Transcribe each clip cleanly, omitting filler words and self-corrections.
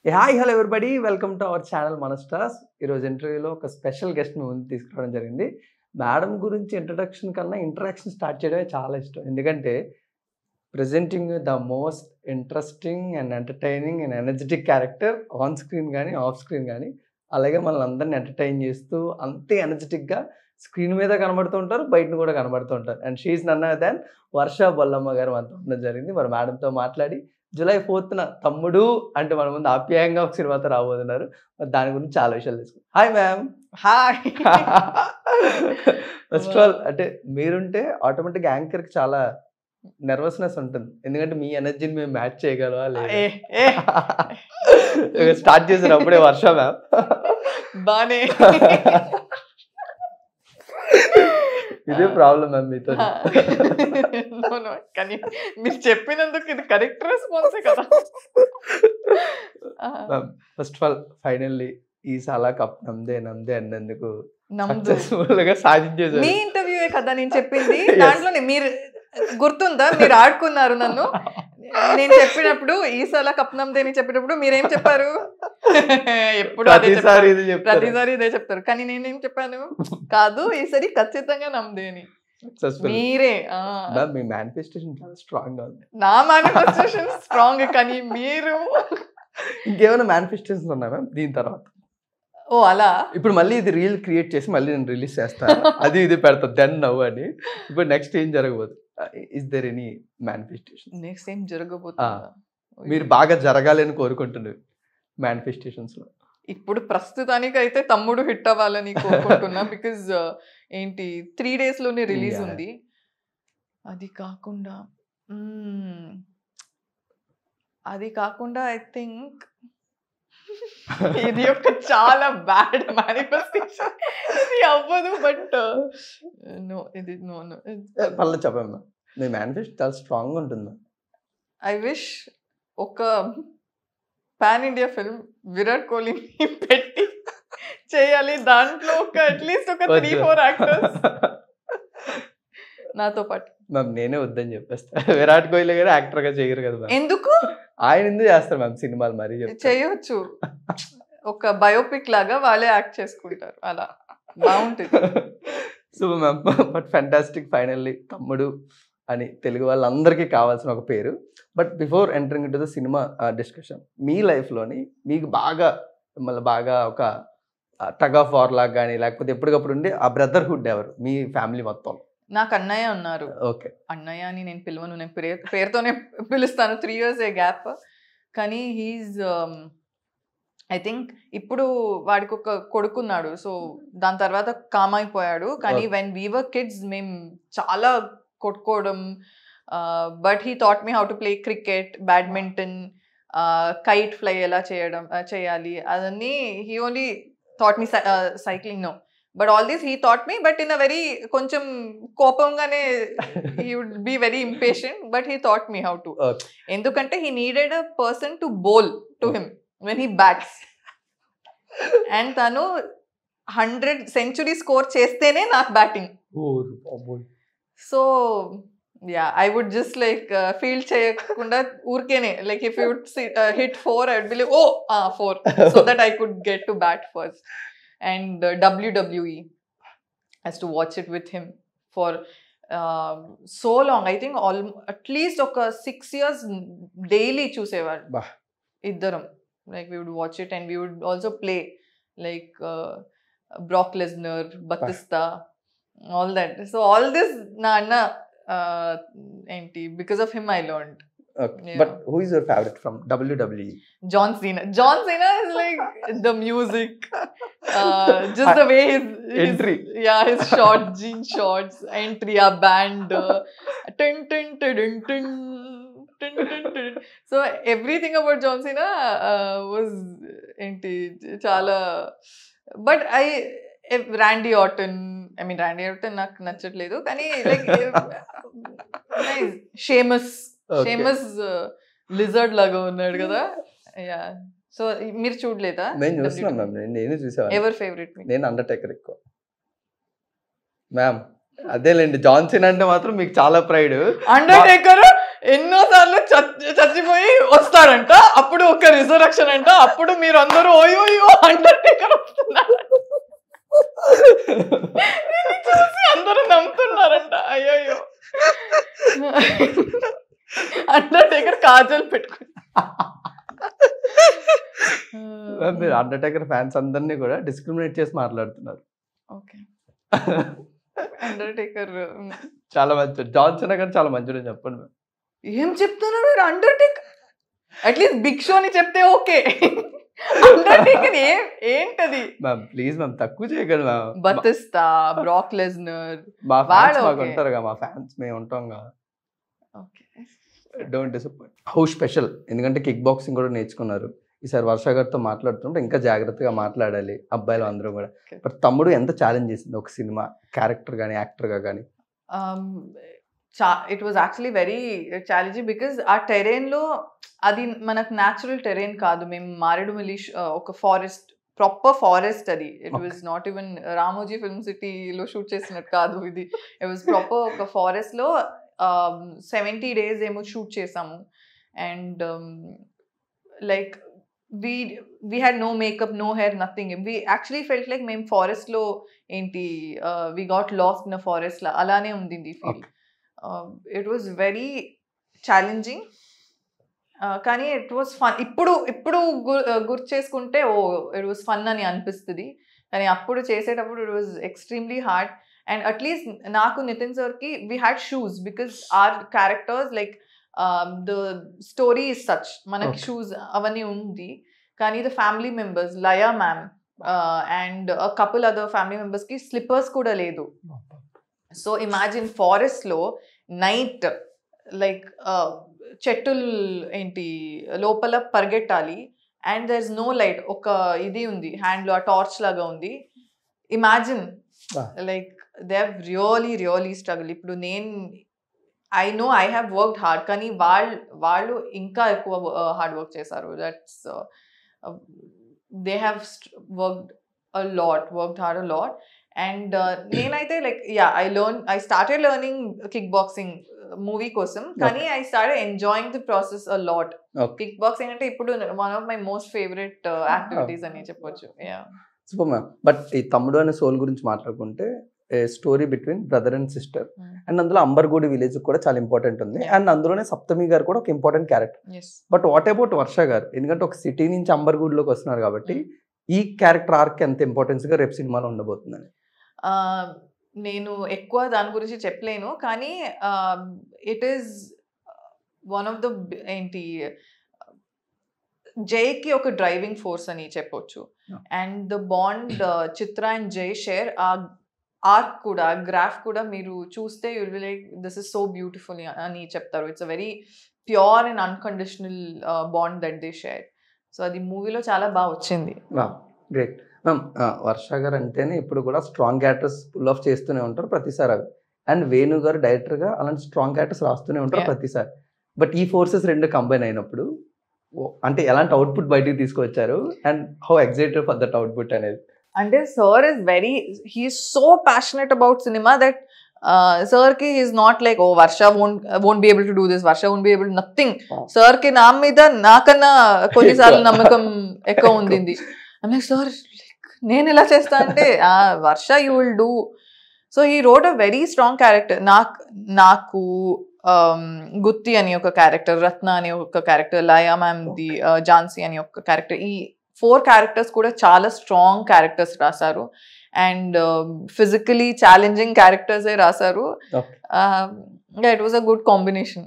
Hi hello everybody welcome to our channel మన stars. ఈరోజు ఇంటర్వ్యూలో ఒక స్పెషల్ గెస్ట్ మీ ముందు తీసుకురావడం జరిగింది. మేడం గురించి ఇంట్రడక్షన్ కన్నా ఇంటరాక్షన్ స్టార్ట్ చేయడమే చాలా ఇష్టం. ఎందుకంటే presenting the most interesting and entertaining and energetic character on screen కానీ ఆఫ్ స్క్రీన్ కానీ, అలాగే మనల్ని అందరిని ఎంటర్టైన్ చేస్తూ అంతే ఎనర్జెటిక్గా స్క్రీన్ మీద కనబడుతూ ఉంటారు, బయటను కూడా కనబడుతూ ఉంటారు. And she is none other than Varsha Bollamma గారు మనతో ఉండడం జరిగింది. మరి మేడంతో మాట్లాడి జూలై 4th తమ్ముడు అంటే మన ముందు ఆప్యాయంగా ఒక సినిమాతో రాబోతున్నారు. మరి దాని గురించి చాలా విషయాలు తెలుసుకుందాం. Hi ma'am. Hi. First of all అంటే మీరుంటే ఆటోమేటిక్గా యాంకర్కి చాలా నర్వస్నెస్ ఉంటుంది. ఎందుకంటే మీ ఎనర్జీని మేము మ్యాచ్ చేయగలవా లేదా స్టార్ట్ చేసినప్పుడే వర్ష మ్యామ్ బానే ఇదే ప్రాబ్లం మ్యామ్ మీతో. కానీ మీరు చెప్పినందుకు ఇది కరెక్ట్ రెస్పాన్సే కదా. ఫస్ట్ ఆఫ్ ఆల్ ఫైనల్లీ ఈ సాలా కప్ నమ్దే అన్నందుకు సక్సెస్ఫుల్ గా సాధించేసారు. మీ ఇంటర్వ్యూ కదా నేను చెప్పింది. దాంట్లోనే మీరు గుర్తుందా, మీరు ఆడుకున్నారు నన్ను. నేను చెప్పినప్పుడు ఈసారి కప్నందే అని చెప్పినప్పుడు మీరేం చెప్పారు? ఎప్పుడు ప్రతిసారి ఇదే చెప్తారు. కానీ నేనేం చెప్పాను, కాదు ఈసారి ఖచ్చితంగా నమ్మదే అని. మీరే మీ మేనిఫెస్టేషన్ చాలా స్ట్రాంగ్ గా ఉంది. నా మేనిఫెస్టేషన్ స్ట్రాంగ్, కానీ మీరు ఇంకేమైనా మేనిఫెస్టేషన్స్ ఉన్నాయి మ్యామ్ దీని తర్వాత? ఓ అలా ఇప్పుడు మళ్ళీ ఇది రీల్ క్రియేట్ చేసి మళ్ళీ నేను రిలీజ్ చేస్తాను, అది ఇది పెడతా దెన్ నవ్వు అని. ఇప్పుడు నెక్స్ట్ ఏం జరగబోదు? Is there any manifestation? Next ఏం జరగబోతుందా? మీరు బాగా జరగాలని కోరుకుంటున్నారు మేనిఫెస్టేషన్స్ లో? ఇప్పుడు ప్రస్తుతానికి అయితే తమ్ముడు హిట్ అవ్వాలని కోరుకుంటున్నా. బికాజ్ ఏంటి 3 days లోనే రిలీజ్ ఉంది. అది కాకుండా ఐ థింక్ ఇది ఒక చాలా బ్యాడ్ మేనిఫెస్టేషన్. ఇది అవ్వదు. బట్ నో, ఇది నో పర్లేదు చెప్పమ్మా. మీ మేనిఫెస్టో చాలా స్ట్రాంగ్ ఉంటుంది. ఐ విష్ ఒక పాన్ ఇండియా ఫిల్మ్ విరాట్ కోహ్లీని పెట్టి చేయాలి. దాంట్లో అట్లీస్ట్ ఒక 3-4 యాక్టర్స్ నాతో పాటు. మ్యామ్ నేనే వద్దని చెప్పేస్తా. విరాట్ కోహ్లీ గారు యాక్టర్ గా చేయరు కదా. ఎందుకు? ఆయన ఎందుకు చేస్తారు మ్యామ్ సినిమాలు? మరి చేయొచ్చు, ఒక బయోపిక్ లాగా వాళ్ళే యాక్ట్ చేసుకుంటారు, అలా బాగుంటుంది. So ma'am but fantastic. Finally Thammudu అని తెలుగు వాళ్ళందరికీ కావాల్సిన ఒక పేరు. But before entering in to the cinema discussion, మీ లైఫ్లోని మీకు బాగా మిమ్మల్ని బాగా ఒక టగ్ ఆఫ్ వార్ లాగా కానీ, లేకపోతే ఎప్పటికప్పుడు ఉండి ఆ బ్రదర్హుడ్ ఎవరు మీ ఫ్యామిలీ మొత్తం? నాకు అన్నయ్య ఉన్నారు. ఓకే. అన్నయ్య అని నేను పిలవను, నేను పేరుతోనే పిలుస్తాను. 3 years గ్యాప్. కానీ హీఈస్ ఐ థింక్ ఇప్పుడు వాడికి ఒక కొడుకున్నాడు. సో దాని తర్వాత కామ్ అయిపోయాడు. కానీ వెన్ వీ వర్ కిడ్స్ మేము చాలా కొట్టుకోవడం. But he taught me how to play cricket, badminton, kite fly ఎలా చేయాలి అదన్నీ. He only taught me cycling no, but all this he taught me. But in a very కొంచెం కోపంగానే, he would be very impatient. But he taught me how to. ఎందుకంటే he needed a person to bowl to him when he bats. And తను 100 century score చేస్తేనే నాకు batting. So yeah, I would just like field చేయకుండా ఊరికేనే like if you would hit 4 I would be like 4 so that I could get to bat first. And WWE, has to watch it with him for so long. I think at least oka 6 years daily చూసేవాడు ఇద్దరం. Like we would watch it and we would also play like Brock Lesnar, Batista, all that. So all this na anna because of him I learned. Okay. Yeah. But who is your favorite from WWE? John Cena. John Cena is like the music, just the way his entry. His short jean shorts entry, a band, tin tin tin tin tin tin. So everything about John Cena was chala. But Randy Orton. I mean Randy Orton నాకు నచ్చట్లేదు, కానీ like nice. Sheamus lizard లాగా ఉన్నాడు కదా. Yeah, so మీరు చూడలేదా? నేను చూస్తున్నాను మ్యామ్. నేను చూసాను. Ever favourite? నేను అండర్టేకర్ ఎక్కువ మ్యామ్. అదేలేండి, జాన్ సీనా అంటే మాత్రం మీకు చాలా ప్రైడ్. అండర్టేకర్ ఎన్నోసార్లు చచ్చిపోయి వస్తాడంట, అప్పుడు ఒక రిజర్వేషన్ అంట, అప్పుడు మీరు అందరూ ఓయో అండర్టేకర్ వస్తున్నారు చూసి అందరూ నమ్ముతున్నారంట. అయ్యో అండర్టేకర్ కాజల్ పెట్టుకున్నా. మీరు అండర్టేకర్ ఫ్యాన్స్ అందరినీ కూడా డిస్క్రిమినేట్ చేసి మాట్లాడుతున్నారు. ఓకే, అండర్టేకర్ చాలా మంచి జాన్సన్ గారు చాలా మంచిగా చెప్పండి. ఏం చెప్తున్నారు మీరు? అండర్టేకర్ అట్లీస్ట్ బిగ్ షో అని చెప్తే ఓకే, అండర్టేకర్ ఏంటది మ్యామ్? ప్లీజ్ మ్యామ్, తక్కువ చేయగలరు మ్యామ్. బతిస్తా, బ్రాక్ లెస్నర్, మా ఫ్యాన్స్ మాకు ఉంటారు కదా, మా ఫ్యాన్స్ మేము ఉంటాం కదా. Okay, don't disappoint. How special, ఎందుకంటే కిక్ బాక్సింగ్ కూడా నేర్చుకున్నారు. ఈసారి వర్ష గారితో మాట్లాడుతుంటే ఇంకా జాగ్రత్తగా మాట్లాడాలి అబ్బాయిలు అందరూ కూడా. బట్ తమ్ముడు ఎంత ఛాలెంజ్ చేసింది ఒక సినిమా క్యారెక్టర్ కానీ యాక్టర్గా కానీ? It was actually very challenging because ఆ టెరెయిన్లో అది మనకు న్యాచురల్ టెరెయిన్ కాదు. మేము మారేడుమిల్లి ఒక ఫారెస్ట్, ప్రాపర్ ఫారెస్ట్ అది. It was not even Ramoji film సిటీలో షూట్ చేసినట్టు కాదు ఇది. ఇట్ వాజ్ ప్రాపర్ ఒక ఫారెస్ట్లో 70 days ఏమో షూట్ చేసాము. And like we had no makeup, no hair, nothing. We actually felt like మేము ఫారెస్ట్ లో ఏంటి we got lost in a forest లా అలానే ఉంది feel. It was very challenging, కానీ ఇట్ వాజ్ ఫన్. ఇప్పుడు గుర్తు చేసుకుంటే ఇట్ వాజ్ ఫన్ అని అనిపిస్తుంది, కానీ అప్పుడు చేసేటప్పుడు it was extremely hard. And at least నాకు నితిన్ సార్కి we had shoes because our characters like the story is such, మనకి షూస్ అవన్నీ ఉంది. కానీ the family members Laya ma'am and couple other family మెంబర్స్కి స్లిప్పర్స్ కూడా లేదు. సో ఇమాజిన్ ఫారెస్ట్లో నైట్ లైక్ చెట్టులు ఏంటి లోపల పరిగెట్టాలి and there is no light, ఒక ఇది ఉంది హ్యాండ్లో ఆ టార్చ్ లాగా ఉంది. Imagine like they have really struggle. ఇప్పుడు I know I have worked hard, కానీ వాళ్ళు ఇంకా ఎక్కువ హార్డ్ వర్క్ చేశారు. That's they have worked hard a lot. And నేనైతే like I started learning kickboxing movie కోసం, కానీ I started enjoying the process a lot. Kickboxing అంటే ఇప్పుడు one of my most favorite activities అని చెప్పొచ్చు. Super ma'am. బట్ ఈ తమ్ముడు అనే సోల్ గురించి మాట్లాడుకుంటే story between brother and sister, and అందులో అంబర్గూడి విలేజ్ కూడా చాలా ఇంపార్టెంట్ ఉంది. అండ్ అందులోనే సప్తమి గారు కూడా ఒక important character. But what about Varsha గారు? ఎందుకంటే ఒక సిటీ నుంచి అంబర్గూడిలోకి వస్తున్నారు కాబట్టి ఈ క్యారెక్టర్ ఆర్క్ ఎంత ఇంపార్టెన్స్ గా రేపు సినిమాలో ఉండబోతుందని? నేను ఎక్కువ దాని గురించి చెప్పలేను, కానీ it is one of the ఏంటి జైకి ఒక డ్రైవింగ్ ఫోర్స్ అని చెప్పొచ్చు. And the bond Chitra and జై షేర్, ఆర్క్ కూడా గ్రాఫ్ కూడా మీరు చూస్తే you will be like this is so beautiful అని చెప్తారు. It's a very pure and unconditional bond that they share. So అది మూవీలో చాలా బాగా వచ్చింది. Great ma'am. వర్ష గారు అంటేనే ఇప్పుడు కూడా స్ట్రాంగ్ క్యారెక్టర్స్ పుల్ ఆఫ్ చేస్తూనే ఉంటారు ప్రతిసారి అవి. అండ్ వేణు గారు డైరెక్టర్గా అలాంటి స్ట్రాంగ్ క్యారెక్టర్స్ రాస్తూనే ఉంటారు ప్రతిసారి. బట్ ఈ ఫోర్సెస్ రెండు కంబైన్ అయినప్పుడు అంటే ఎలాంటి అవుట్పుట్ బయటికి తీసుకొచ్చారు and how excited for that output అనేది? అంటే sir he's so passionate about cinema that sir కి he's not like Varsha won't be able to do this, Varsha won't be able to nothing. Sir కి నా మీద నాకన్నా కొన్నిసార్లు నమ్మకం ఎక్కువ ఉంది. I'm like, సార్ నేను ఎలా చేస్తా అంటే Varsha you will do. So he wrote a very strong character. నాకు గుత్తి అని ఒక క్యారెక్టర్, రత్న అని ఒక character, Laya ma'am the Jhansi అని ఒక క్యారెక్టర్, ఈ 4 క్యారెక్టర్స్ కూడా చాలా స్ట్రాంగ్ క్యారెక్టర్స్ రాశారు. అండ్ ఫిజికలీ ఛాలెంజింగ్ క్యారెక్టర్సే రాశారు. It was a good combination.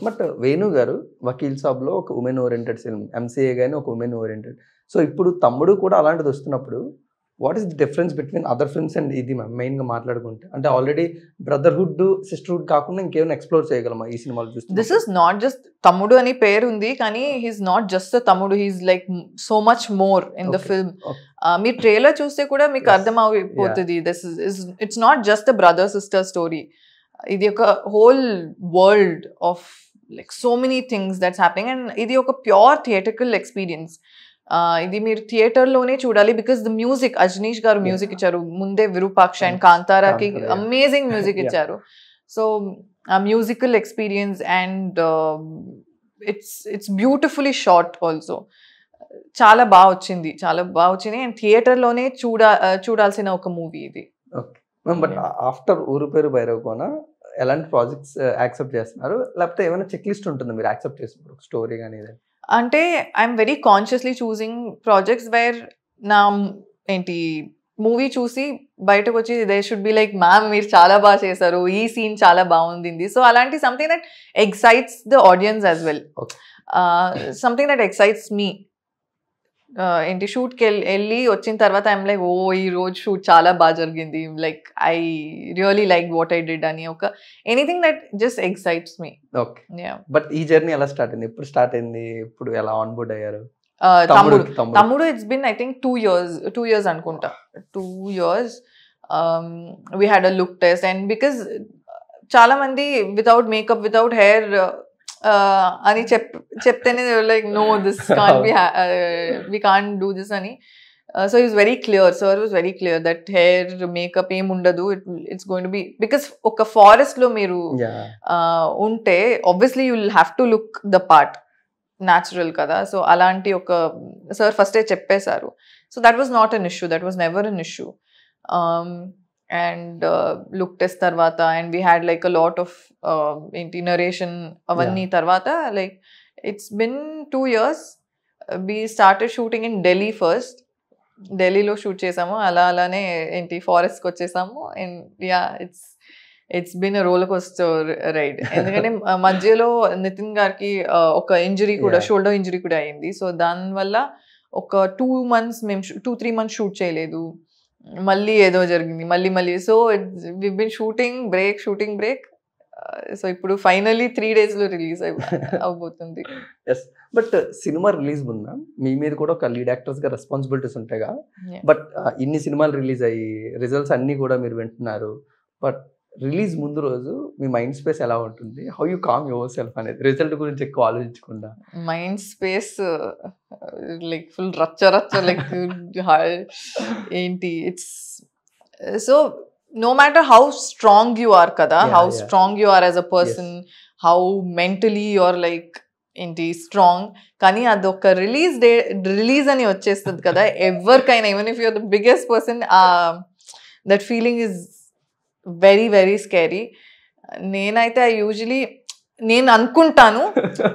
But Venu గారు వకీల్ సాబ్లో ఒక ఉమెన్ ఓరియంటెడ్ ఫిల్మ్, ఎంసీఏ కానీ ఒక ఉమెన్ ఓరియంటెడ్. సో ఇప్పుడు తమ్ముడు కూడా అలాంటిది వస్తున్నప్పుడు what is the difference between other films and ఇది మెయిన్గా మాట్లాడుకుంటే? అంటే ఆల్రెడీ బ్రదర్హుడ్ సిస్టర్హుడ్ కాకుండా ఇంకేమైనా ఎక్స్ప్లోర్ చేయగలమా ఈ సినిమాలో చూస్తే? దిస్ ఇస్ నాట్ జస్ట్ తమ్ముడు అని పేరు ఉంది, కానీ హీస్ నాట్ జస్ట్ తమ్ముడు, he's like so much more in the film. Me trailer చూస్తే కూడా మీకు అర్థమైపోతుంది. This is it's not just a brother sister story. ఇది ఒక whole world of like so many things that's happening. And ఇది ఒక pure theatrical experience. ఇది మీరు థియేటర్లోనే చూడాలి బికాస్ ద మ్యూజిక్, అజనీష్ గారు మ్యూజిక్ ఇచ్చారు. ముందే విరూపాక్ష అండ్ కాంతారాకి అమేజింగ్ మ్యూజిక్ ఇచ్చారు. So a musical experience, and it's beautifully shot also. చాలా బాగా వచ్చింది అండ్ థియేటర్లోనే చూడాల్సిన ఒక మూవీ ఇది. ఓకే మ్యామ్, బట్ ఆఫ్టర్ ఊరు పేరు భైరవకోన ఎలాంటి ప్రాజెక్ట్స్ యాక్సెప్ట్ చేస్తున్నారు, లేకపోతే ఏమైనా చెక్ లిస్ట్ ఉంటుందా మీరు యాక్సెప్ట్ చేసినప్పుడు స్టోరీ కానీ? అంటే I'm very consciously choosing projects where నా ఏంటి మూవీ చూసి బయటకు వచ్చి they should be like ma'am మీరు చాలా బాగా చేశారు, ఈ సీన్ చాలా బాగుంది. సో అలాంటి something that excites the audience as well, something that excites me. ఏంటి షూట్కి వెళ్ళి వచ్చిన తర్వాత ఐఎమ్ లైక్ ఓ ఈ రోజు షూట్ చాలా బాగా జరిగింది, like I really like what I did అని ఒక anything that just excites me. Okay, but ఈ జర్నీ ఎలా స్టార్ట్ అయింది, ఎప్పుడు స్టార్ట్ అయింది, ఇప్పుడు ఎలా ఆన్ బోర్డ్ అయ్యారు? తమ్ముడు it's been I think 2 years అనుకుంటా. 2 years we had a look test, and because చాలా మంది వితౌట్ మేకప్ వితౌట్ హెయిర్ అని చెప్తేనే like no this can't be we can't do this అని. So is very clear, sir was very clear that hair makeup ఏం ఉండదు, it's going to be because ఒక forest లో మీరు ఉంటే obviously you will have to look the part, natural కదా. So అలాంటి ఒక సార్ ఫస్టే చెప్పేశారు. So that was not an issue, that was never an issue. And look test తర్వాత and we had like a lot of ఏంటి narration అవన్నీ తర్వాత like it's been 2 years. We started shooting in Delhi first. ఢిల్లీలో shoot చేసాము, అలానే ఏంటి ఫారెస్ట్కి వచ్చేసాము. And yeah it's been a roller coaster ride. ఎందుకంటే మధ్యలో నితిన్ గారికి ఒక ఇంజరీ కూడా, షోల్డర్ ఇంజరీ కూడా అయింది. సో దానివల్ల ఒక 2 months మేము 2-3 months షూట్ చేయలేదు. మళ్ళీ ఏదో జరిగింది, మళ్ళీ so we been shooting break. So ఇప్పుడు ఫైనల్లీ 3 days లో రిలీజ్ అవబోతుంది. బట్ సినిమా రిలీజ్ ముందా మీ మీద కూడా ఒక లీడ్ యాక్టర్స్ గా రెస్పాన్సిబిలిటీస్ ఉంటాయిగా, బట్ ఇన్ని సినిమాలు రిలీజ్ అయ్యి రిజల్ట్స్ అన్ని కూడా మీరు వింటున్నారు, బట్ రిలీజ్ ముందు రోజు మీ మైండ్ స్పేస్ ఎలా ఉంటుంది, how you calm yourself అనేది, రిజల్ట్ గురించి ఎక్కువ ఆలోచించకుండా? మైండ్ స్పేస్ లైక్ ఫుల్ రచ్చ లైక్ ఏంటి it's so no matter how strong you are kada, how strong you are as a person, how mentally you're like ఏంటి strong, కానీ అదొక release అని వచ్చేస్తుంది కదా ఎవరికైనా, even if you're the biggest person, that feeling is very very scary. నేనైతే usually నేను అనుకుంటాను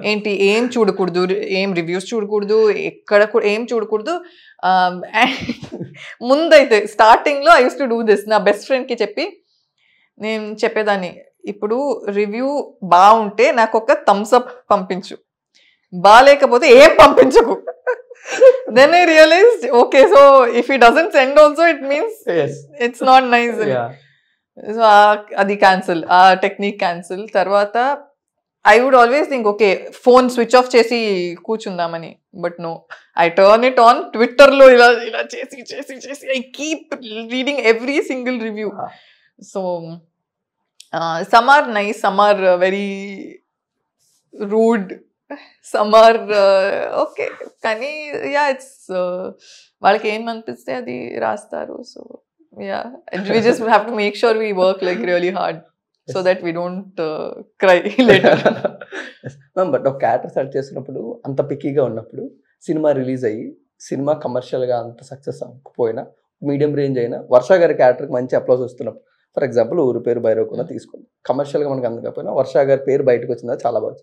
ఏంటి ఏం చూడకూడదు, ఏం రివ్యూస్ చూడకూడదు, ఎక్కడ ఏం చూడకూడదు. ముందైతే స్టార్టింగ్లో I use to do this, నా బెస్ట్ ఫ్రెండ్కి చెప్పి నేను చెప్పేదాన్ని, ఇప్పుడు రివ్యూ బాగుంటే నాకు ఒక థమ్స్ అప్ పంపించు, బాగాలేకపోతే ఏం పంపించకు. Then I realised okay, so if he doesn't send also it means it's not nice. So అది క్యాన్సిల్, ఆ టెక్నిక్ క్యాన్సిల్. తర్వాత I would always think, okay, phone switch off chesi కూర్చుందామని, but no, I turn it on. Twitter లో ఇలా చేసి I keep reading every single review. So some are nice, some are very rude, some are okay, కానీ yeah, it's వాళ్ళకి ఏం అనిపిస్తే అది రాస్తారు. So yeah, we just have to make sure we work like really hard. So that we don't cry later. But ఒక character select చేసినప్పుడు అంత పిక్కీగా ఉన్నప్పుడు సినిమా రిలీజ్ అయ్యి సినిమా కమర్షియల్గా అంత సక్సెస్ అవ్వకపోయినా, మీడియం రేంజ్ అయినా, వర్ష గారి క్యారెక్టర్కి మంచి అప్లాజ్ వస్తున్నప్పుడు, ఫర్ ఎగ్జాంపుల్ ఊరు పేరు భైరవకోన తీసుకుంది, కమర్షియల్గా మనకు అందకపోయినా వర్ష గారి పేరు బయటకు వచ్చిందా చాలా బాగా,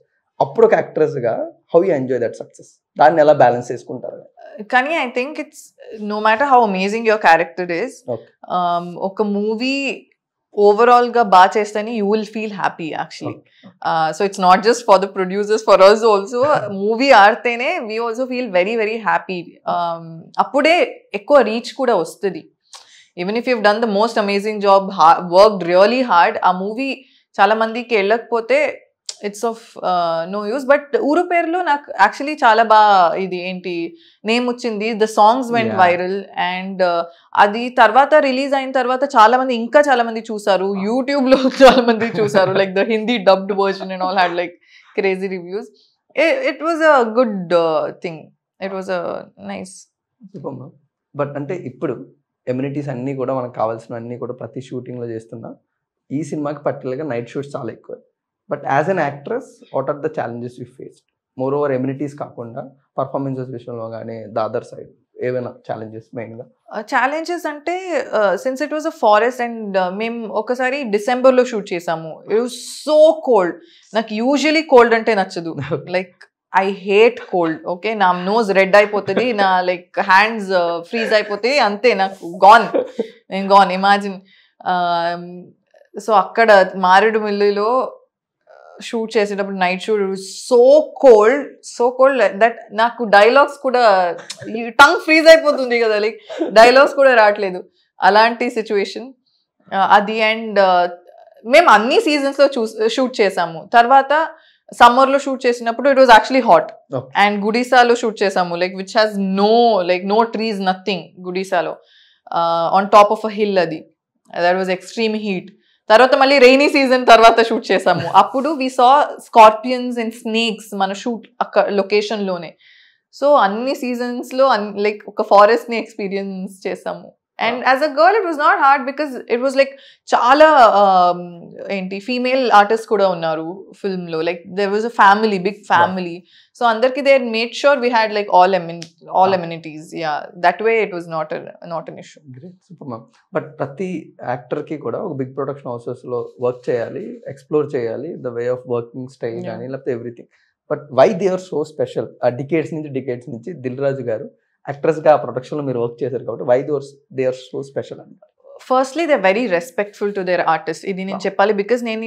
అప్పుడు ఒక యాక్ట్రెస్గా how you enjoy that success, దాన్ని ఎలా బ్యాలెన్స్ చేసుకుంటారు? కానీ I think it's no matter how amazing your character is, ఒక మూవీ ఓవరాల్ గా బాగా చేస్తేనే you will feel happy actually. So it's not just for the producers, for us also. Movie ఆడితేనే we also feel very very happy. అప్పుడే ఎక్కువ reach కూడా వస్తుంది. Even if you've done the most amazing job, worked really hard, ఆ movie చాలా మందికి వెళ్ళకపోతే it's of no use. But ఊరు పేరులో నాకు యాక్చువల్లీ చాలా బాగా ఇది ఏంటి నేమ్ వచ్చింది, the songs went viral. And అది తర్వాత రిలీజ్ అయిన తర్వాత ఇంకా చాలా మంది చూసారు, యూట్యూబ్ లో చాలా మంది చూసారు, like the Hindi dubbed version and all had like crazy reviews. It was a good thing, it was a nice. But అంటే ఇప్పుడు ఎమ్యూనిటీస్ అన్నీ కూడా మనకు కావాల్సిన అన్నీ కూడా ప్రతి షూటింగ్లో చేస్తున్నా, ఈ సినిమాకి పర్టికులర్గా నైట్ షూట్స్ చాలా ఎక్కువ. But as an actress what are the challenges you faced? Moreover amenities కాకుండా పర్ఫార్మెన్సెస్ విషయంలో కానీ ద అదర్ సైడ్ ఏవైనా ఛాలెంజెస్ మెయిన్గా? ఛాలెంజెస్ అంటే since it was a forest and మేము ఒకసారి డిసెంబర్లో షూట్ చేసాము. It was so cold. నాకు యూజువలీ కోల్డ్ అంటే నచ్చదు. Like I hate cold. Okay, నా నోజ్ రెడ్ అయిపోతుంది, నా లైక్ హ్యాండ్స్ ఫ్రీజ్ అయిపోతాయి, అంతే, నాకు నేను గాన్ ఇమాజిన్. సో అక్కడ మారేడుమిల్లిలో షూట్ చేసేటప్పుడు night shoot so cold that నాకు డైలాగ్స్ కూడా టంగ్ ఫ్రీజ్ అయిపోతుంది కదా, లైక్ డైలాగ్స్ కూడా రావట్లేదు, అలాంటి సిచ్యువేషన్ అది. అండ్ మేము అన్ని సీజన్స్లో షూట్ చేసాము. తర్వాత సమ్మర్లో షూట్ చేసినప్పుడు it was actually hot. And గుడిసాలో షూట్ చేసాము, like which has no trees, nothing. గుడిసాలో on top of a hill, అది దట్ వాజ్ ఎక్స్ట్రీమ్ హీట్. తర్వాత మళ్ళీ రైనీ సీజన్ తర్వాత షూట్ చేసాము. అప్పుడు we saw scorpions and snakes మన షూట్ అక్కడ లొకేషన్లోనే. సో అన్ని సీజన్స్లో లైక్ ఒక ఫారెస్ట్ని ఎక్స్పీరియన్స్ చేసాము. And as a girl it was not hard because it was like చాలా ఫీమేల్ ఆర్టిస్ట్ కూడా ఉన్నారు ఫిల్మ్లో. Like there was a family, big family. So అందరికి they made sure we had like all amenities. Yeah, that way it was not an issue. Super ma'am. But ప్రతి యాక్టర్కి కూడా ఒక big production హౌసెస్లో work చేయాలి, ఎక్స్ప్లోర్ చేయాలి the way of working style కానీ లేకపోతే everything. But why they are so special? ఆ డికేడ్స్ నుంచి దిల్ రాజు గారు యాక్ట్రెస్గా ఆ ప్రొడక్షన్లో మీరు వర్క్ చేశారు కాబట్టి why they are so special అంటారు? Firstly they very respectful to their artist. ఇది నేను చెప్పాలి బికాస్ నేను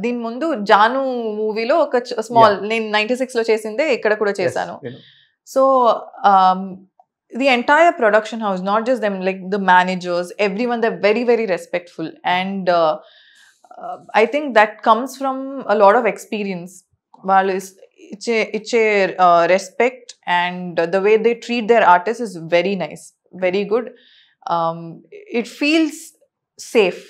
దీని ముందు జాను మూవీలో ఒక స్మాల్, నేను 96లో చేసిందే ఇక్కడ కూడా చేశాను. So the entire production house, not just them, like the managers, everyone, they're very, very respectful. And I think that comes from a lot of experience. వాళ్ళు ఇచ్చే respect and the way they treat their artists is very nice, very good. It feels safe.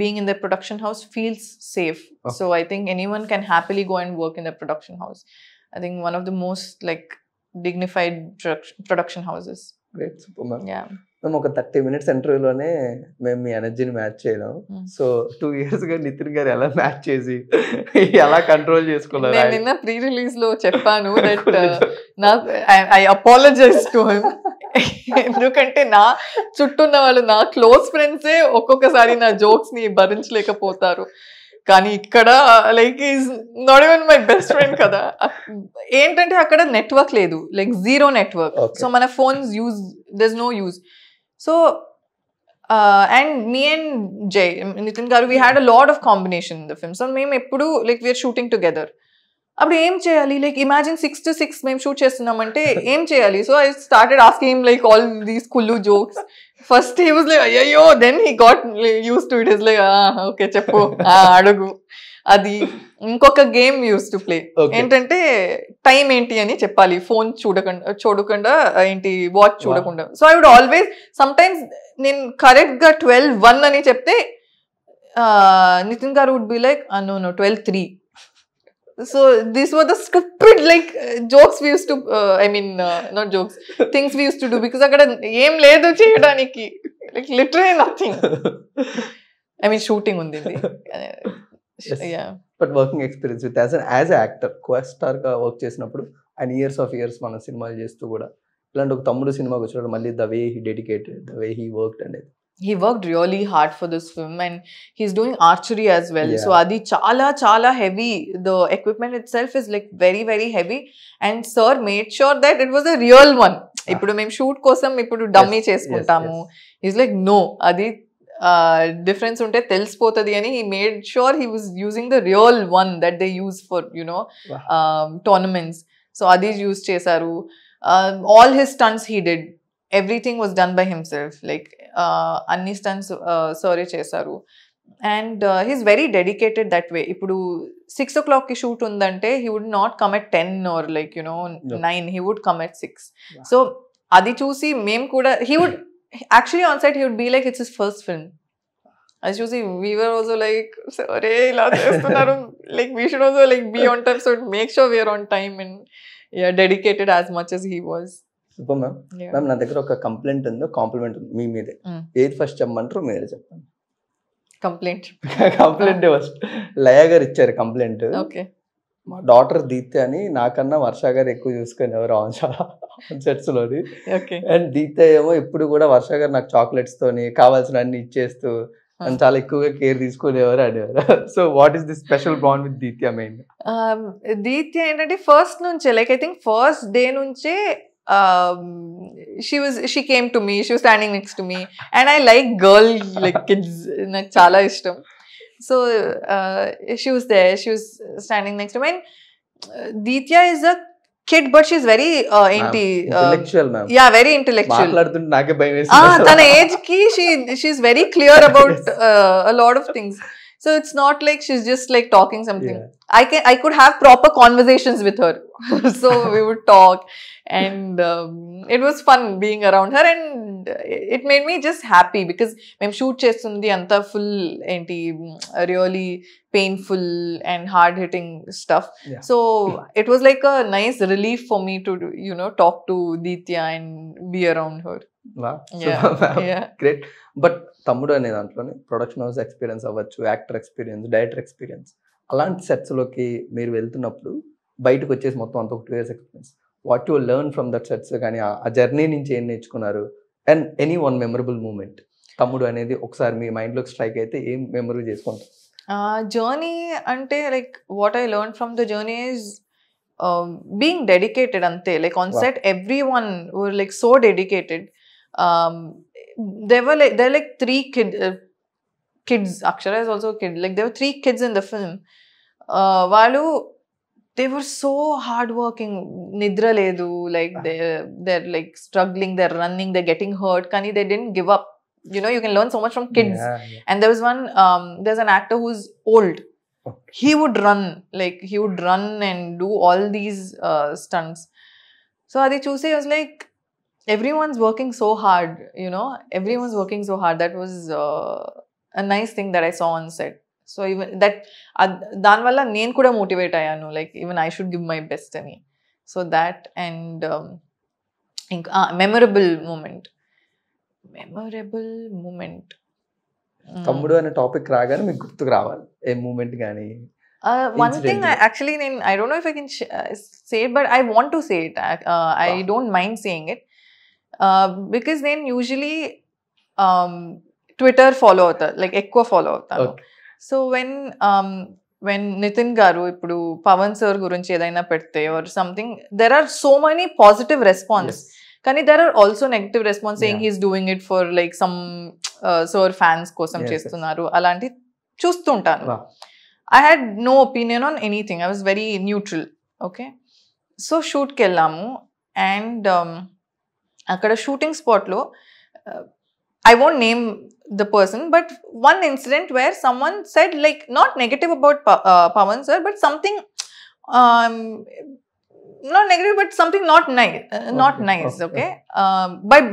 Being in the production house feels safe. Okay. So I think anyone can happily go and work in the production house. I think one of the most like dignified production houses. Great, super ma'am. Yeah. మేము ఒక 30 minutes ఇంటర్వ్యూలోనే మేము మీ ఎనర్జీని match చేయలేం. So 2 years గా నితిన్ గారు ఎలా match చేసి ఎలా కంట్రోల్ చేసుకున్నారు? నేను నిన్న ప్రీ రిలీజ్ లో చెప్పాను దట్ నాకు ఐ అపాలజైజ్ టు హిమ్. ఎందుకంటే నా చుట్టూ ఉన్న వాళ్ళు, నా క్లోజ్ ఫ్రెండ్సే ఒక్కొక్కసారి నా జోక్స్ ని భరించలేకపోతారు. కానీ ఇక్కడ like is not even my best friend కదా. ఏంటంటే అక్కడ నెట్వర్క్ లేదు, లైక్ జీరో నెట్వర్క్. సో మన phones use, there is no use. So and me and Jai Nitin garu, we had a lot of combination in the film. So మేము ఎప్పుడు like we are shooting together. అప్పుడు ఏం చేయాలి, లైక్ ఇమాజిన్ 6 to 6 మేము shoot చేస్తున్నామంటే ఏం చేయాలి? So I started asking him like all these కుల్లు jokes. First he was like అయ్యో, then he got used to it. Is like okay చెప్పు, అడుగు. అది ఇంకొక గేమ్ యూస్ టు ప్లే. ఏంటంటే టైం ఏంటి అని చెప్పాలి, ఫోన్ చూడకుండా ఏంటి వాచ్ చూడకుండా. So I would always sometimes నేను కరెక్ట్ గా 12:01 అని చెప్తే నితిన్ గారు would be like no 12:03. So these were the stupid like jokes we used to not jokes, things we used to do because akkada em ledu cheyadaniki, like literally nothing. I mean shooting undi. Yes. Yeah, but working experience with as an actor co-star ga work చేసినప్పుడు and years మన సినిమాలు చేస్తూ కూడా ఇలాంటి ఒక తమ్ముడు సినిమాకి వచ్చినప్పుడు మళ్ళీ the way he dedicated, the way he worked and he worked really hard for this film and he's doing archery as well. Yeah. So adi chala heavy. The equipment itself is like very, very heavy and sir made sure that it was a real one. Ippudu mem shoot kosam ippudu dummy cheskuntamu. He's like no, adi difference unte telisipotadi ani he made sure he was using the real one that they use for tournaments. So adi use chesaru. All his stunts he did. Everything was done by himself, like anni stunts sorry chesaru. And he's very dedicated that way. Ippudu 6 o'clock ki shoot undante he would not come at 10 or like 9. He would come at 6. Yeah. So adi chusi mem kuda, he would actually on set he would be like it's his first film. As you see, we were also like sorry ila chestunaru, like we should also like be on time, so make sure we are on time and dedicated as much as he was. Super ma'am. Ma'am నా దగ్గర ఒక complaint ఉందో complement ఉంది మీ మీదే. ఏది first చెప్పమంటారు, మీరే చెప్పండి. కంప్లైంట్. కంప్లైంట్ ఫస్ట్ లయ గారు ఇచ్చారు కంప్లైంట్. ఓకే. మా డాటర్ దీప్తి అని నాకన్నా వర్ష గారు ఎక్కువ చూసుకుని ఎవరు ఆన్ సెట్స్ లోని. ఓకే. అండ్ దీప్తి ఏమో ఎప్పుడు కూడా వర్ష గారు నాకు చాక్లెట్స్ తోని కావాల్సిన అన్ని ఇచ్చేస్తూ అని చాలా ఎక్కువగా కేర్ తీసుకునేవారు అనేవారు. So what is the special bond with Deethya main? Deethya ఏంటంటే ఫస్ట్ నుంచే like I think first day నుంచే she came to me, she was standing next to me, and I like girl like kids, నాకు చాలా ఇష్టం. So she was there, she was standing next to me, and Ditya is a kid but she's very intellectual ma'am. Yeah, very intellectual. మాట్లాడుతుంటే నాకే భయం వేస్తుంది. తన age కి she's very clear about a lot of things. So it's not like she's just like talking something. Yeah. I could have proper conversations with her. So we would talk, and it was fun being around her, and it made me just happy because mem shoot chestundi anta full enti really painful and hard hitting stuff. Yeah. So it was like a nice relief for me to talk to Ditya and be around her. Wow. Yeah. Yeah. Great. But తమ్ముడు అనే దాంట్లోనే production house experience అవ్వచ్చు, actor experience, director experience, అలాంటి సెట్స్లోకి మీరు వెళ్తున్నప్పుడు బయటకు వచ్చేసి మొత్తం అంత ఒక 2 years experience, what you learn from that sets, కానీ ఆ జర్నీ నుంచి ఏం నేర్చుకున్నారు? And any one memorable moment Thammudu అనేది ఒకసారి మీ మైండ్లోకి స్ట్రైక్ అయితే ఏం మెమరీ చేసుకుంటారు? జర్నీ అంటే like what I learn from the journey is being dedicated అంతే. Like on set everyone were like so dedicated. there were like 3 kids. Akshara is also a kid. Like there were 3 kids in the film. Valu, they were so hardworking. Nidra ledu, like they're like struggling, they're running, they're getting hurt. Kani they didn't give up. You can learn so much from kids. Yeah. And there was there's an actor who's old. Okay. He would run and do all these stunts. So adi choose I was like, everyone's working so hard, everyone's working so hard. That was a nice thing that I saw on set. So even that dan valla nen kuda motivate ayanu, like even I should give my best ani. So that, and memorable moment తమ్ముడు అనే topic రాగానే మీకు గుర్తుకు రావాలి ఏ moment గానీ? One thing I don't know if I can say it, but I want to say it. I don't mind saying it. Because then usually Twitter follow అవుతారు, like ఎక్కువ follow అవుతాను. సో when Nitin garu ఇప్పుడు Pawan sir గురించి ఏదైనా పెడితే or something, there are so many positive response. కానీ there are also negative response saying he's doing it for like some sir fans కోసం చేస్తున్నారు, అలాంటి చూస్తుంటాను. I had no opinion on anything. I was very neutral. Okay, so shoot కి వెళ్ళాము, and అక్కడ shooting స్పాట్లో I won't name the person, but one incident where someone said like not negative about Pawan sir, but something not negative but something not nice. Okay.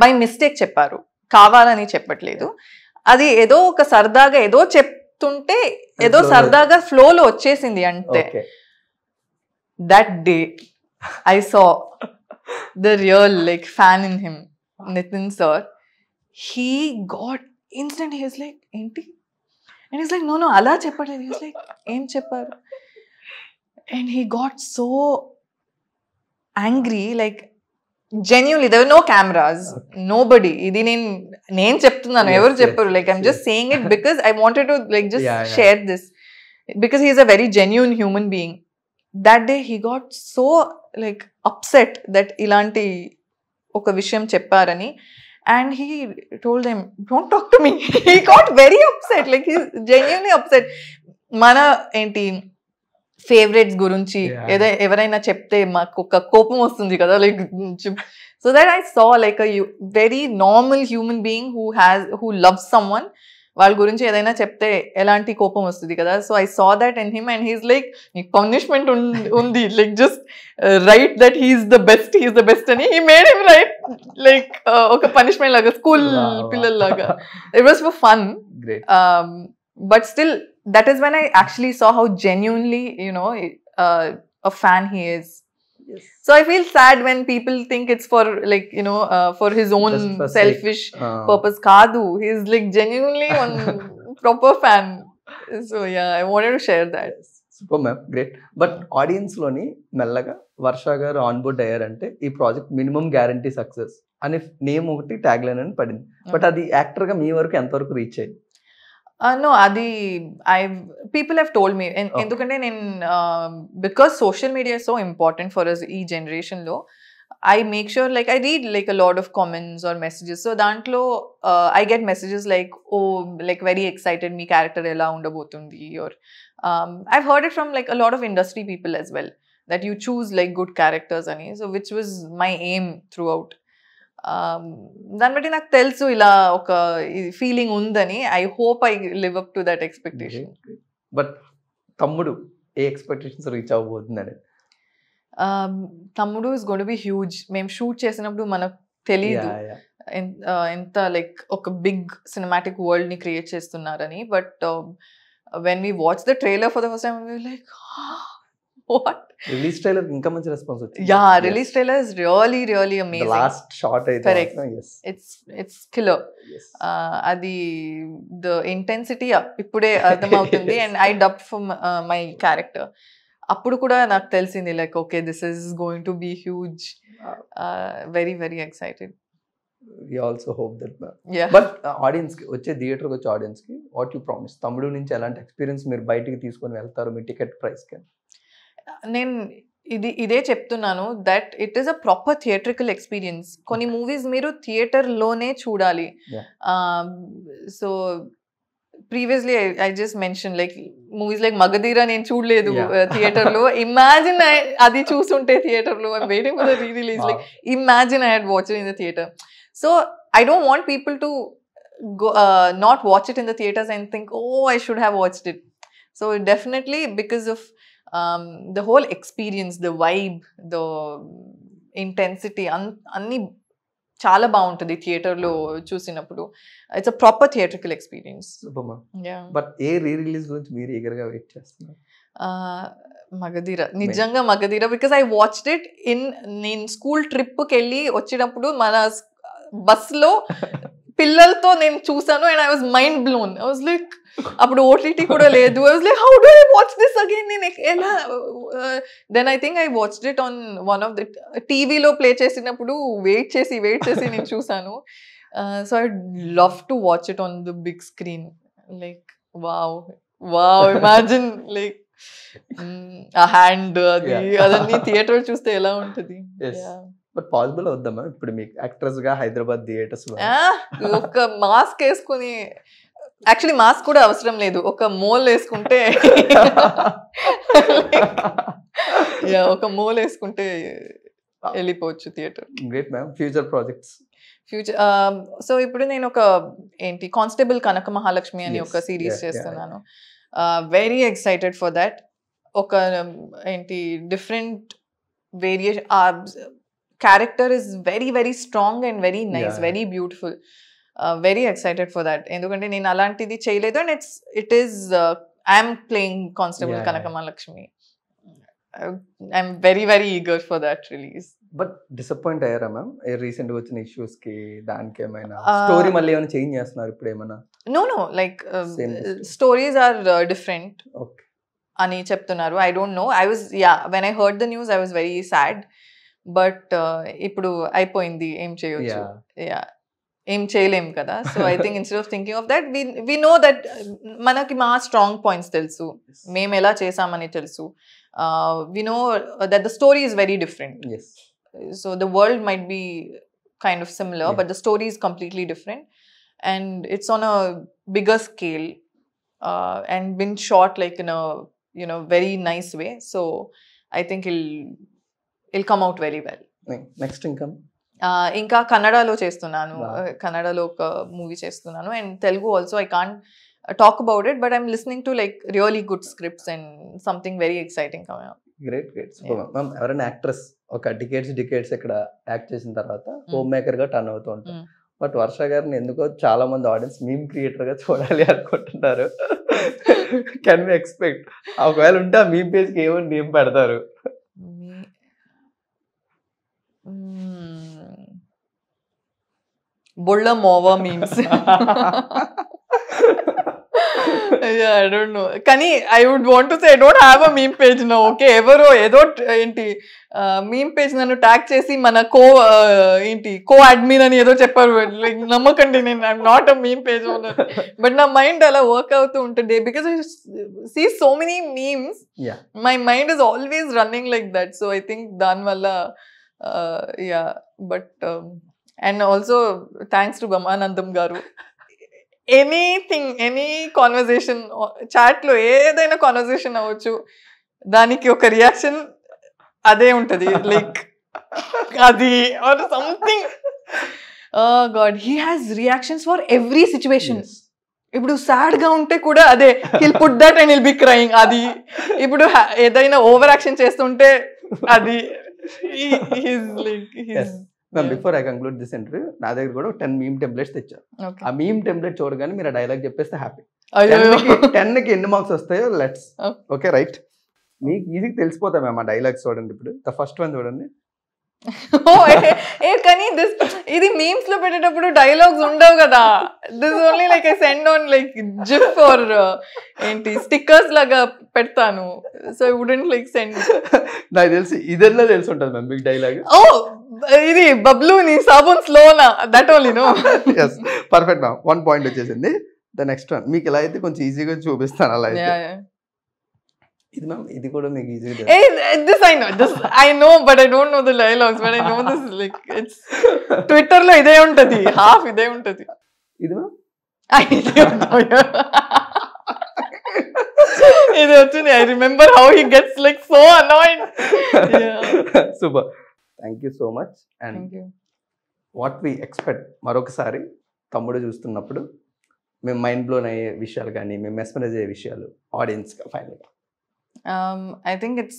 By mistake చెప్పారు, కావాలని చెప్పట్లేదు. అది ఏదో ఒక సరదాగా ఏదో చెప్తుంటే ఏదో సరదాగా ఫ్లోలో వచ్చేసింది అంతే. That day I saw the real like fan in him, Nitin sir. He got instant, he was like enti, and he's like no ala cheppaledu. He was like em chepparu, and he got so angry, like genuinely. There were no cameras, nobody. Idi nen cheptunnanu, evaru chepparu. Like I'm just saying it because I wanted to like just share this, because he is a very genuine human being. That day he got so like upset that ilanti oka vishayam chepparani, and he told them don't talk to me. He got very upset, like he's genuinely upset. Mana enti favorites gurinchi evaraina chepte maaku oka kopam vastundi kada, like so that I saw like a very normal human being who loves someone. వాళ్ళ గురించి ఏదైనా చెప్తే ఎలాంటి కోపం వస్తుంది కదా. So I saw that in him, and he's like నీకు punishment ఉంది, like just write that he's the best అని he made him write, like ఒక పనిష్మెంట్ లాగా, స్కూల్ పిల్లల్లాగా. It was for fun, but still that is when I actually saw how genuinely a fan he is. Yes. So I feel sad when people think it's for like for his own selfish purpose. Kadu, he's like genuinely on proper fan. So yeah, I wanted to share that. Super ma'am, great. But audience లోని మెల్లగా వర్ష గారు on board అయ్యారంటే ఈ project minimum guarantee success అనే name ఒకటి tag line అని పడింది. But అది యాక్టర్ గా మీ వరకు ఎంతవరకు రీచ్ అయ్యింది? No, adi people have told me ఎందుకంటే నేను because social media is so important for us ఈ generation లో, I make sure like I read like a lot of comments or messages. So dantlo I get messages like, oh, like very excited me character ela undabotundi, or I've heard it from like a lot of industry people as well, that you choose like good characters ani, so which was my aim throughout. దాన్ని బట్టి నాకు తెలుసు ఇలా ఒక feeling ఉందని. I hope I live up to that expectation. But Thammudu ఏ expectations reach అవ్వబోతుందని? Thammudu is gonna be huge. మేము షూట్ చేసినప్పుడు మనకు తెలియదు ఎంత లైక్ ఒక బిగ్ సినిమాటిక్ వరల్డ్ ని క్రియేట్ చేస్తున్నారని. But when we watch the trailer for the first time we were like, what? Release trailer ఇంకా మంచి రెస్పాన్స్ వచ్చింది. Yeah, release trailer is really amazing. The last shot అయితే correct. yes, it's killer. Yes. అది the intensity ఇప్పుడే అర్థమవుతుంది. And I dubbed for my character. అప్పుడు కూడా నాకు తెలిసింది like, okay, this is going to be huge. Very excited. We also hope that. Yeah. But audience కి వచ్చే థియేటర్ కి వచ్చే ఆడియన్స్ కి వాట్ యు ప్రామిస్? తమ్ముడు నుంచి ఎలాంటి ఎక్స్పీరియన్స్ మీరు బయటికి తీసుకొని వెళ్తారు మీ టికెట్ ప్రైస్ కి? నేను ఇదే చెప్తున్నాను, that it is a proper theatrical experience. కొన్ని మూవీస్ మీరు థియేటర్లోనే చూడాలి. So previously I just mention like movies like Magadheera నేను చూడలేదు థియేటర్లో. ఇమాజిన్ అది చూస్తుంటే థియేటర్లో, I'm waiting for the re release. Like imagine I had watched in the theatre. So I don't want people to go not watch it in the theaters and think, oh, I should have watched it. So definitely because of the whole experience, the vibe, the intensity, అన్ని చాలా బాగుంటుంది థియేటర్లో చూసినప్పుడు. It's a proper theatrical experience. But ఏ rerelease గురించి మీరు ఈగర్గా wait చేస్తున్నారు? మగధీర, నిజంగా Magadheera. Because I watched it నేను స్కూల్ ట్రిప్కి వెళ్ళి వచ్చినప్పుడు మన బస్లో పిల్లలతో నేను చూసాను. And I was mind blown. I was like, అప్పుడు ఓటీటీ కూడా లేదు. I was like, how do I watch this again? నేను ఎలా? Then I think I watched it on one of the టీవీలో ప్లే చేసినప్పుడు వెయిట్ చేసి నేను చూసాను. So I love to watch it on the big screen. Like wow imagine like ఆ hand అదన్నీ theatre చూస్తే ఎలా ఉంటుంది. బట్ పాసిబుల్ అవుద్దామా ఇప్పుడు మీకు యాక్ట్రెస్ గా హైదరాబాద్ థియేటర్స్ లో? ఒక మాస్క్ వేసుకుని, యాక్చువల్లీ మాస్క్ కూడా అవసరం లేదు, ఒక మోల్ వేసుకుంటే ఒక మోల్ వేసుకుంటే వెళ్ళిపోవచ్చు theatre. Great ma'am. Future projects? So ఇప్పుడు నేను ఒక కానిస్టేబుల్ కనక మహాలక్ష్మి అని ఒక సిరీస్ చేస్తున్నాను. Very excited for that. ఒక different variation. Character is very strong and very nice, very beautiful. Very excited for that. Endukante nenu alantidi cheyaledu, and it is I am playing Constable Kanakama Lakshmi. I'm very eager for that release. But disappoint ayyara ma'am recent వచ్చిన issues ki daniki emaina story malli emana change chestunaru ippudu emana? No, like stories are different. Okay ani cheptunnaru. I don't know. I was when I heard the news I was very sad. But ఇప్పుడు అయిపోయింది, ఏం చేయొచ్చు, ఏం చేయలేం కదా. So I think instead of thinking of that, we know that మనకి మా strong points తెలుసు, మేము ఎలా చేసామని తెలుసు. We know that the story is very different. So the world might be kind of similar, but the story is completely different and it's on a bigger scale and been shot like in a very nice way. So I think it'll come out very well. Next income? ఇంకా కన్నడలో చేస్తున్నాను. కన్నడలో ఒక movie చేస్తున్నాను. And Telugu also I can't talk about it, but I'm listening to like really good scripts and something very exciting coming up. Great. Ma'am, ఎవరైనా actress ఒక decades ఇక్కడ act చేసిన తర్వాత హోమ్ మేకర్ గా టర్న్ అవుతూ ఉంటారు. బట్ వర్ష గారిని ఎందుకో చాలా మంది ఆడియన్స్ మీమ్ క్రియేటర్ గా చూడాలి అనుకుంటున్నారు. Can we expect? ఒకవేళ ఉంటే ఆ మీమ్ పేజ్ కి ఏమో నేమ్ పెడతారు? బొళ్ళ మోవా memes. Yeah, I don't know. కానీ I would want to say I don't have a meme page now. Okay, ఎవరో ఏదో ఏంటి meme page నన్ను ట్యాగ్ చేసి మన ఏంటి అడ్మిన్ అని ఏదో చెప్పారు. Like నమ్మకండి, నేను I'm not a meme page owner. But నా మైండ్ అలా వర్క్ అవుతూ ఉంటుంది because I see so many memes. Yeah. My mind is always running like that. So I think దానివల్ల yeah, but and also thanks to Brahmanandam garu. Anything, any conversation, chat లో ఏదైనా conversation అవ్వచ్చు, దానికి ఒక reaction అదే ఉంటది, like అది or something. God, he has reactions for every situation. ఇప్పుడు సాడ్ గా ఉంటే కూడా అదే, hill put that and hill B crying. అది ఇప్పుడు ఏదైనా ఓవర్ యాక్షన్ చేస్తుంటే అది ma'am. Before I conclude this interview, నా దగ్గర కూడా 10 మీమ్ టెంప్లెట్స్ తెచ్చారు. ఆ మీమ్ టెంప్లెట్ చూడగానే మీరు ఆ డైలాగ్ చెప్పేస్తే హ్యాపీ. 10కి ఎన్ని మార్క్స్ వస్తాయో లెట్స్. ఓకే రైట్, మీకు ఈజీగా తెలిసిపోతాయి మ్యామ్ ఆ డైలాగ్స్. చూడండి, ఇప్పుడు ద ఫస్ట్ వన్ చూడండి. కానీ ఇది మీమ్స్ లో పెట్టేటప్పుడు డైలాగ్స్ ఉండవు కదా. This only like I send on like GIF or ఏంటి స్టిక్కర్స్ లాగా పెడతాను. So I wouldn't like send. నాకు తెలిసి ఇదన్నా తెలిసి ఉంటుంది మ్యామ్ మీకు డైలాగ్. ఓ, ఇది బబ్లు నీ సాబున్ స్లోనా, that only no. Yes, perfect ma'am. 1 point వచ్చేసింది. ద నెక్స్ట్ వన్ మీకు ఇలా అయితే కొంచెం ఈజీగా చూపిస్తాను. అలా అయితే ఇది మ్యామ్, ఇది కూడా మీకు ఈజీగా. I know, but I don't know the dialogues, but I know this is like, it's Twitter లో ఇదే ఉంటది, హాఫ్ ఇదే ఉంటది. ఇది మ్యామ్ ఇది వచ్చింది. I remember how he gets like so annoyed. Super, thank you so much. And what we expect, మరొకసారి తమ్ముడు చూస్తున్నప్పుడు మేము మైండ్ బ్లోన్ అయ్యే విషయాలు కానీ, మేము మెస్మరైజ్ అయ్యే విషయాలు ఆడియన్స్గా ఫైనల్గా. I think it's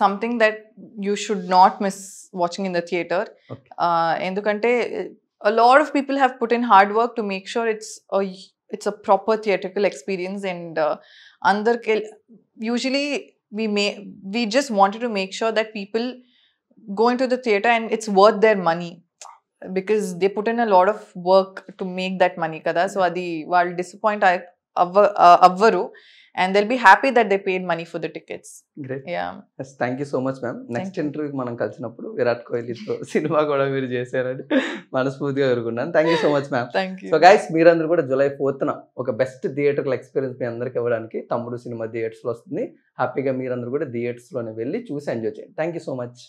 something that you should not miss watching in the theater. Okay. Endukante a lot of people have put in hard work to make sure it's a proper theatrical experience, and usually we just wanted to make sure that people go into the theater and it's worth their money, because they put in a lot of work to make that money kada. So adi వాళ్ళు disappoint avvaru, and they'll be happy that they paid money for the tickets. Great. Yeah. Yes, thank you so much ma'am. Next ఇంటర్వ్యూకి మనం కలిసినప్పుడు Virat కోహ్లీతో cinema కూడా మీరు చేశారని మనస్ఫూర్తిగా కోరుకున్నాను. Thank you so much ma'am. Thank you. So guys, మీరందరూ కూడా July 4th ఒక బెస్ట్ థియేటర్ల ఎక్స్పీరియన్స్ మీ అందరికి ఇవ్వడానికి తమ్ముడు సినిమా థియేటర్స్లో వస్తుంది. హ్యాపీగా మీరందరూ కూడా థియేటర్స్లోనే వెళ్ళి చూసి ఎంజాయ్ చేయండి. Thank you so much.